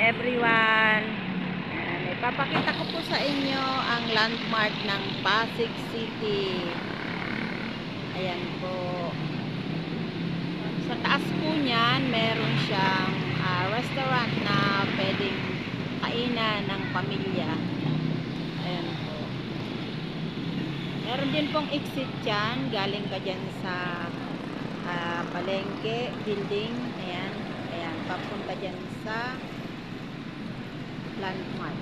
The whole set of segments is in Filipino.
everyone. Ipapakita ko po sa inyo ang landmark ng Pasig City. Ayan po. Sa taas po niyan, meron siyang restaurant na pwedeng kainan ng pamilya. Ayan po. Meron din pong exit dyan. Galing ka dyan sa palengke, building. Ayan. Ayan. Papunta dyan sa landmark.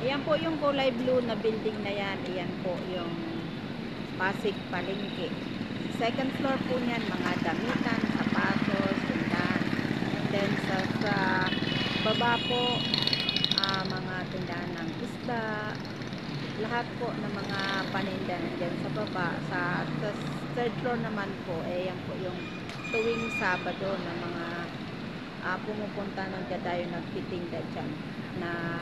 Ayan po yung kulay blue na building na yan. Ayan po yung Pasig Palengke. Second floor po niyan, mga damitan, sapatos, tindahan. And then sa baba po, mga tindahan ng isda. Lahat po ng mga paninda dyan sa baba. Sa third floor naman po, yan po yung tuwing Sabado na mga pumupunta ng dadayo nagtitinda dyan na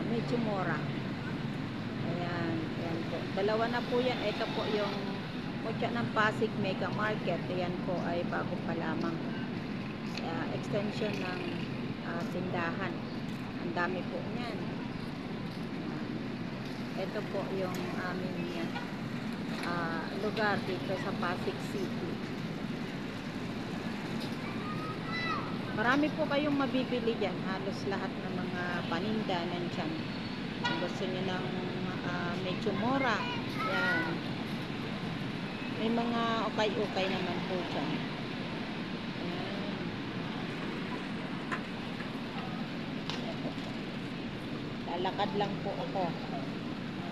medyo mura. Ayan, ayan po. Dalawa na po yan. Ito po yung kutya ng Pasig Mega Market. Ayan po ay bago pa lamang. Extension ng tindahan. Ang dami po niyan. Ito po yung aming lugar dito sa Pasig City. Marami po kayong mabibili dyan. Halos lahat ng mga paninda nandyan. Kung gusto nyo ng medyo mura, yan. May mga ukay-ukay naman po dyan. Yan. Lalakad lang po ako.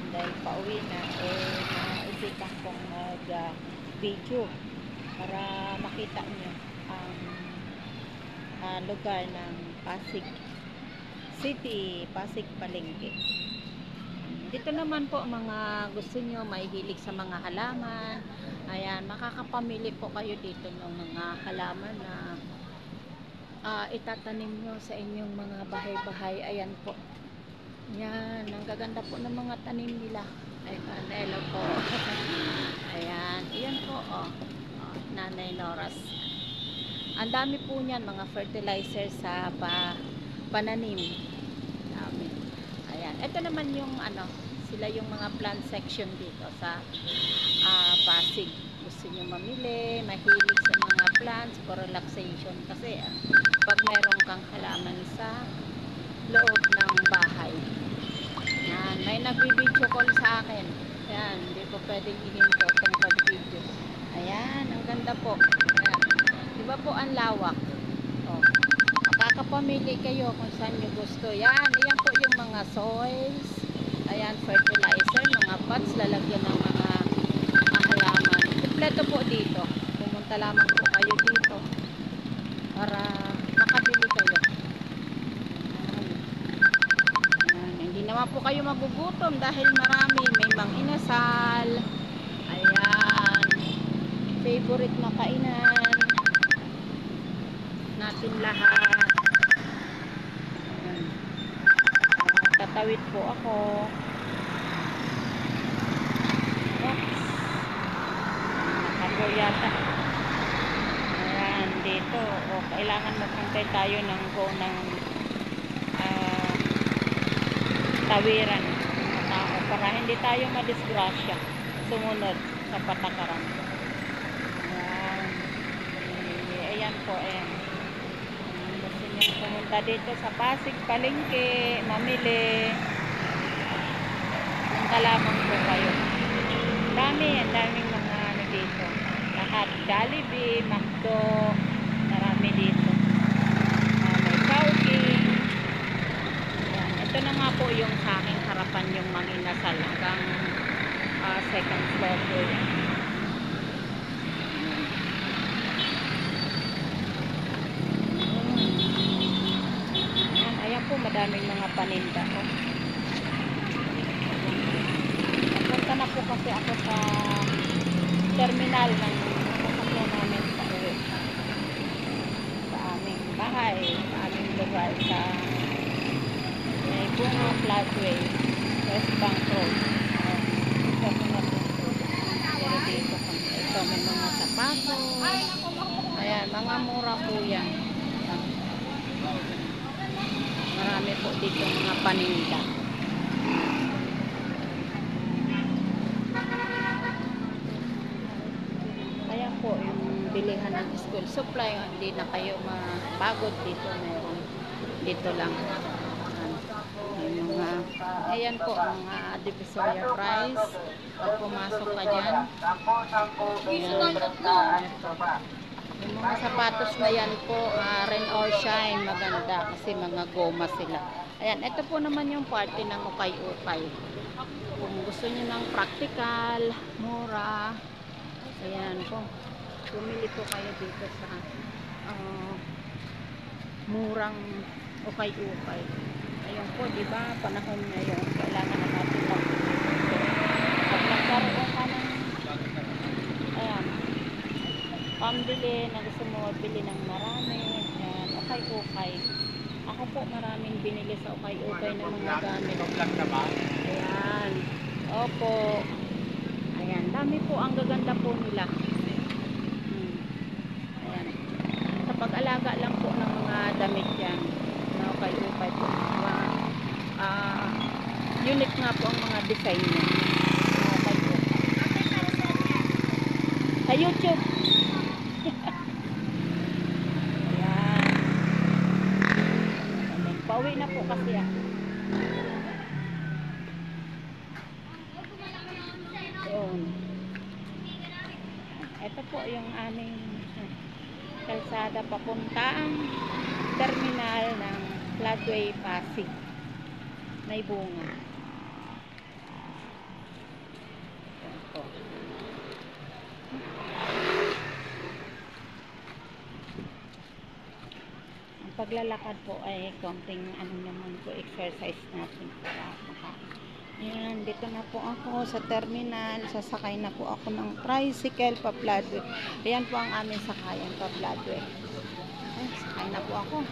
Dahil pauwi na, naisipan kong mag-video para makita nyo ang lugar ng Pasig City, Pasig Palengke. Dito naman po mga gusto nyo mahihilig sa mga halaman. Ayan, makakapamili po kayo dito ng mga halaman na itatanim nyo sa inyong mga bahay-bahay. Ayan po. Yan, ang gaganda po ng mga tanim nila. Ayan, hello po. Ayan, ayan po, Nanay Noras. Ang dami po niyan, mga fertilizer sa pananim. Dami. Ayan, ito naman yung sila yung mga plant section dito sa Pasig. Gusto nyo mamili, mahilig sa mga plants for relaxation. Kasi pag mayroon kang halaman sa loob ng bahay. Yan, may nag-video call sa akin. Yan, hindi ko pwedeng ihinto itong pag-video. Ayan, ang ganda po. Ayan. Diba po ang lawak? Makakapamili kayo kung saan nyo gusto. Yan, ayan po yung mga soils. Ayan, fertilizer, mga pots, lalagyan ng mga halaman. Kompleto po dito. Pumunta lamang po kayo dito para makabili kayo. Hindi naman po kayo magugutom dahil marami. May mang-inasal. Ayan. Favorite na kainan natin lahat. Ayan. Tatawid po ako. Oops. Nakago yata. Ayan. Dito. Kailangan magpuntay tayo ng tawiran ng tao para hindi tayo madisgrasya sumunod sa patakaran. Ayan. Ayan po, ayan. Gusto nyo pumunta dito sa Pasig Palengke, mamili. Punta lamang po kayo. Ang daming mga dito. Lahat, Jollibee, McDo, marami dito. May Chowking. Ito na nga po yung sa aking harapan yung mang-inasal hanggang second floor po yan. Ayan po, madaming mga paninda. Punta na po kasi ako sa terminal ng sasakyan namin sa uwi. Sa aming bahay, sa aming lugar, sa Bunga Flatway, West Bank Road. Terminal bilihan ng school supply. Hindi na kayo mapagod dito. Meron dito lang. Yung mga, ayan po, mga Divisoria price. Pag pumasok ka dyan, ayan, yung mga sapatos na yan po, rain or shine, maganda kasi mga goma sila. Ayan, ito po naman yung party ng ukay-ukay. Kung gusto niyo ng practical, mura, ayan po, bumili po kayo dito sa murang ukay-ukay. Ayun po, di ba, panahon ngayon, kailangan na natin pag nagkaroon ka ng ayan, pambili na gusto mo bili ng marami, ayan, ukay-ukay. Ako po maraming binili sa ukay-ukay ng mga gamit. Ayan, opo, ayan, dami po, ang gaganda po nila. Ayan, sa pag-alaga lang po ng mga damit yan na ukay-ukay po. Unique nga po ang mga design niya. Ukay-ukay sa YouTube. Ayan, pauwi na po kasi ako. Yun. Ito po yung aming kalsada papuntang terminal ng Floodway Pasig. May bunga. Ito. Ang paglalakad po ay konting ano naman po, exercise natin para makain. Ayan, dito na po ako sa terminal. Sasakay na po ako ng tricycle pa Floodway. Ayan po ang aming sakayan pa Floodway. Ay, sakay na po ako.